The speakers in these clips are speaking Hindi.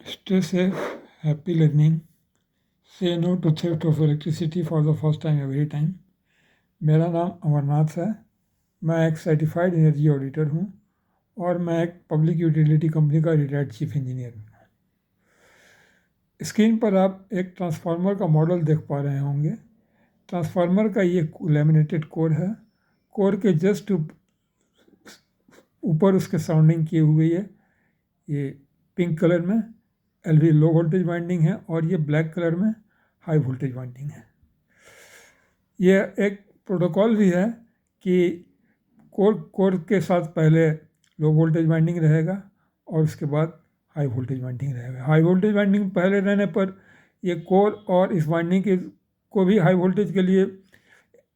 Stay safe, happy learning. Say no to theft of electricity for the first time every time. मेरा नाम अमरनाथ है। मैं एक सर्टिफाइड एनर्जी ऑडिटर हूँ और मैं एक पब्लिक यूटिलिटी कंपनी का रिटायर्ड चीफ इंजीनियर हूँ। स्क्रीन पर आप एक ट्रांसफार्मर का मॉडल देख पा रहे होंगे। ट्रांसफार्मर का ये लैमिनेटेड कोर है। कोर के जस्ट ऊपर उसके साउंडिंग किए हुए ये पिंक कलर में LV लो वोल्टेज वाइंडिंग है और ये ब्लैक कलर में हाई वोल्टेज वाइंडिंग है। यह एक प्रोटोकॉल भी है कि कोर के साथ पहले लो वोल्टेज वाइंडिंग रहेगा और उसके बाद हाई वोल्टेज वाइंडिंग रहेगा। हाई वोल्टेज वाइंडिंग पहले रहने पर ये कोर और इस वाइंडिंग को भी हाई वोल्टेज के लिए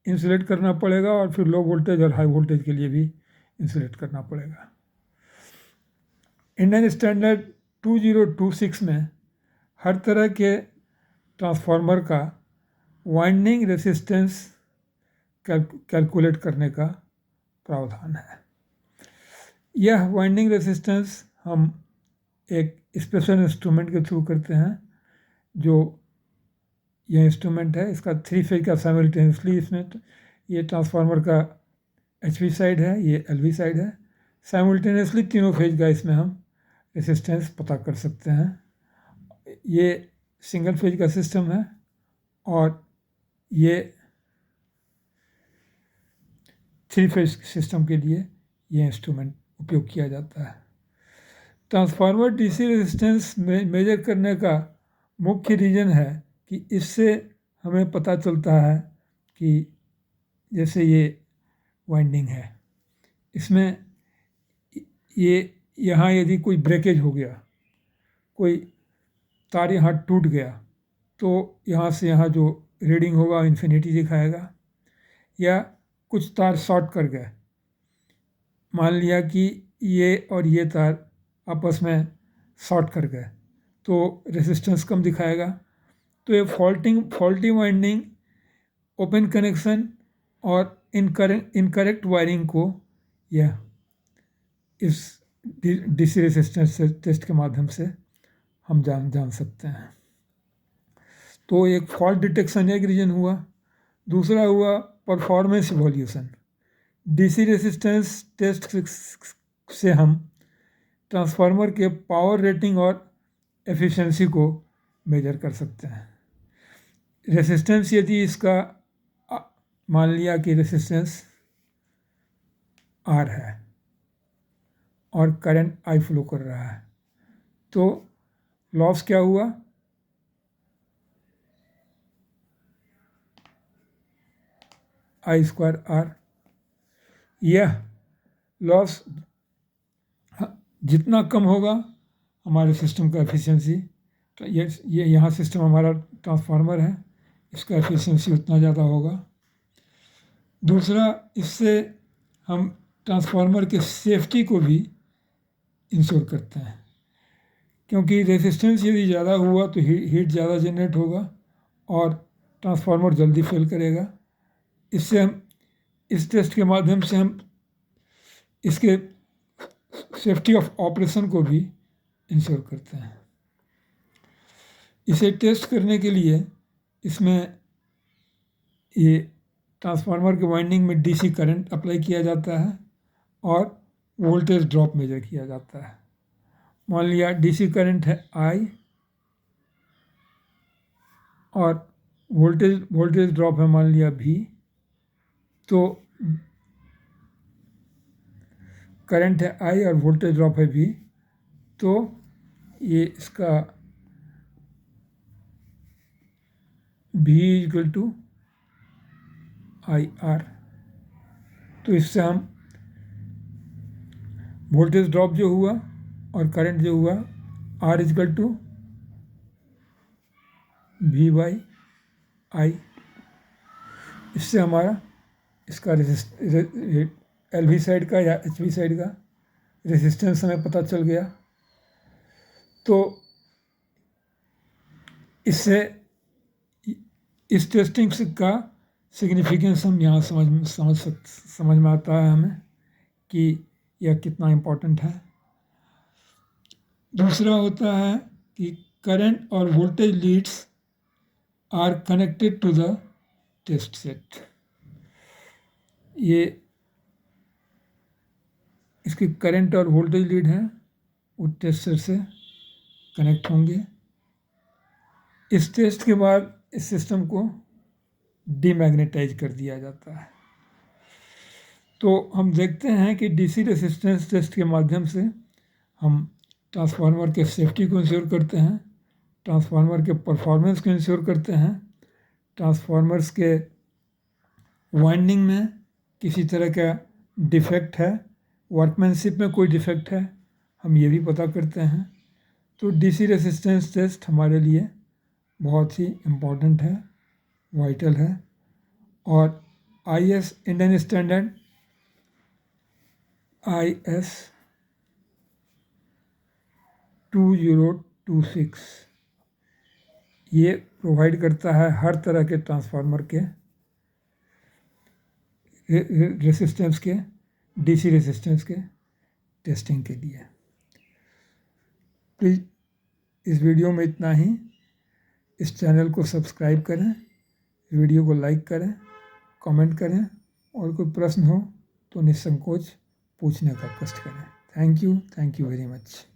इंसुलेट करना पड़ेगा और फिर लो वोल्टेज और हाई वोल्टेज के लिए भी इंसुलेट करना पड़ेगा। इंडियन स्टैंडर्ड 2026 में हर तरह के ट्रांसफार्मर का वाइंडिंग रेसिस्टेंस कैलकुलेट करने का प्रावधान है। यह वाइंडिंग रेसिस्टेंस हम एक स्पेशल इंस्ट्रूमेंट के थ्रू करते हैं। जो यह इंस्ट्रूमेंट है इसका 3 फेज का साइमल्टेनियसली इसमें ये ट्रांसफार्मर का HV साइड है, ये LV साइड है। साइमल्टेनियसली तीनों फेज का इसमें हम रेसिस्टेंस पता कर सकते हैं। ये सिंगल फेज का सिस्टम है और ये 3 फेज सिस्टम के लिए ये इंस्ट्रूमेंट उपयोग किया जाता है। ट्रांसफार्मर DC रेजिस्टेंस मेजर करने का मुख्य रीज़न है कि इससे हमें पता चलता है कि जैसे ये वाइंडिंग है, इसमें ये यहाँ यदि कोई ब्रेकेज हो गया, कोई तार यहाँ टूट गया, तो यहाँ से यहाँ जो रीडिंग होगा इन्फिनिटी दिखाएगा। या कुछ तार शॉर्ट कर गए, मान लिया कि ये और ये तार आपस में शॉर्ट कर गए तो रेजिस्टेंस कम दिखाएगा। तो ये फॉल्टी वाइंडिंग, ओपन कनेक्शन और इनकरेक्ट वायरिंग को यह इस DC रेजिस्टेंस टेस्ट के माध्यम से हम जान सकते हैं। तो एक फॉल्ट डिटेक्शन एक रीजन हुआ। दूसरा हुआ performance evolution. DC resistance test से हम ट्रांसफार्मर के पावर रेटिंग और एफिशिएंसी को मेजर कर सकते हैं। रेजिस्टेंस यदि इसका मान लिया कि रेजिस्टेंस R है और करंट I फ्लो कर रहा है, तो लॉस क्या हुआ? I²R। यह लॉस जितना कम होगा हमारे सिस्टम का एफिशिएंसी, तो ये यहाँ सिस्टम हमारा ट्रांसफार्मर है, इसका एफिशिएंसी उतना ज़्यादा होगा। दूसरा, इससे हम ट्रांसफार्मर के सेफ्टी को भी इंश्योर करते हैं, क्योंकि रेजिस्टेंस यदि ज़्यादा हुआ तो हीट ज़्यादा जनरेट होगा और ट्रांसफार्मर जल्दी फेल करेगा। इससे हम इस टेस्ट के माध्यम से हम इसके सेफ्टी ऑफ ऑपरेशन को भी इंश्योर करते हैं। इसे टेस्ट करने के लिए इसमें ये ट्रांसफार्मर के वाइंडिंग में DC करंट अप्लाई किया जाता है और वोल्टेज ड्रॉप मेजर किया जाता है। मान लिया DC करंट है I और वोल्टेज ड्रॉप है मान लिया V, तो करंट है I और वोल्टेज ड्रॉप है V, तो ये इसका V = IR। तो इससे हम वोल्टेज ड्रॉप जो हुआ और करंट जो हुआ R = V/I, इससे हमारा इसका LV साइड का या HV साइड का रेजिस्टेंस हमें पता चल गया। तो इससे इस टेस्टिंग का सिग्निफिकेंस हम यहाँ समझ में आता है हमें कि यह कितना इम्पोर्टेंट है। दूसरा होता है कि करंट और voltage leads are connected to the test set. ये इसकी करंट और वोल्टेज लीड हैं, वो टेस्ट सेट से कनेक्ट होंगे। इस टेस्ट के बाद इस सिस्टम को डीमैग्नेटाइज कर दिया जाता है। तो हम देखते हैं कि डीसी रेसिस्टेंस टेस्ट के माध्यम से हम ट्रांसफार्मर के सेफ्टी को इंश्योर करते हैं, ट्रांसफार्मर के परफॉर्मेंस को इंश्योर करते हैं, ट्रांसफार्मर्स के वाइंडिंग में किसी तरह का डिफेक्ट है, वर्कमैनशिप में कोई डिफेक्ट है, हम ये भी पता करते हैं। तो डीसी रेसिस्टेंस टेस्ट हमारे लिए बहुत ही इम्पोर्टेंट है, वाइटल है। और IS इंडियन स्टैंडर्ड IS 2026 ये प्रोवाइड करता है हर तरह के ट्रांसफार्मर के रेसिस्टेंस के, डीसी रेसिस्टेंस के टेस्टिंग के लिए। प्लीज़ इस वीडियो में इतना ही। इस चैनल को सब्सक्राइब करें, वीडियो को लाइक करें, कमेंट करें और कोई प्रश्न हो तो निसंकोच पूछने का कष्ट करें। Thank you very much.